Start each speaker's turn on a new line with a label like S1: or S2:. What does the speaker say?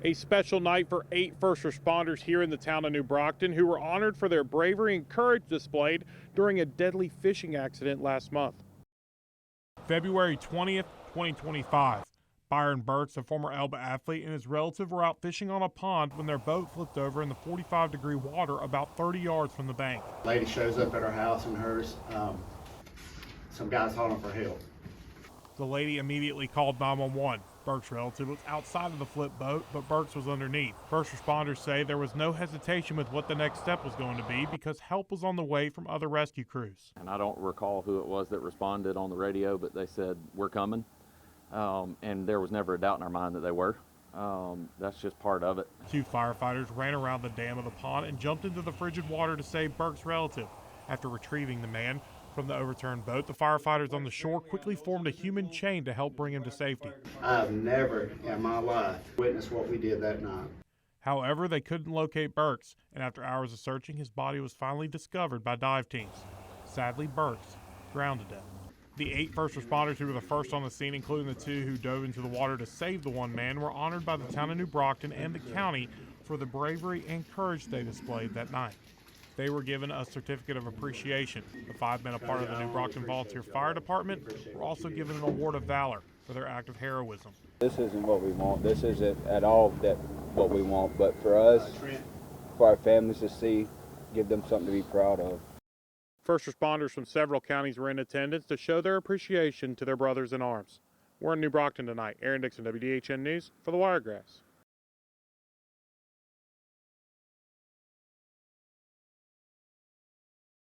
S1: A special night for 8 first responders here in the town of New Brockton who were honored for their bravery and courage displayed during a deadly fishing accident last month. February 20th, 2025. Byron Burks, a former Elba athlete, and his relative were out fishing on a pond when their boat flipped over in the 45-degree water about 30 yards from the bank.
S2: Lady shows up at our house and hers. Some guys hollering for help.
S1: The lady immediately called 911. Burks' relative was outside of the flip boat, but Burks was underneath. First responders say there was no hesitation with what the next step was going to be because help was on the way from other rescue crews.
S3: And I don't recall who it was that responded on the radio, but they said, "We're coming." And there was never a doubt in our mind that they were. That's just part of it.
S1: 2 firefighters ran around the dam of the pond and jumped into the frigid water to save Burks' relative. After retrieving the man from the overturned boat, the firefighters on the shore quickly formed a human chain to help bring him to safety.
S2: I've never in my life witnessed what we did that night.
S1: However, they couldn't locate Burks, and after hours of searching, his body was finally discovered by dive teams. Sadly, Burks drowned to death. The 8 first responders who were the first on the scene, including the 2 who dove into the water to save the one man, were honored by the town of New Brockton and the county for the bravery and courage they displayed that night. They were given a certificate of appreciation. The 5 men, a part of the New Brockton Volunteer Fire Department, were also given an award of valor for their act of heroism.
S4: This isn't what we want. This isn't at all what we want. But for us, for our families to see, give them something to be proud of.
S1: First responders from several counties were in attendance to show their appreciation to their brothers in arms. We're in New Brockton tonight. Aaron Dixon, WDHN News for the Wiregrass.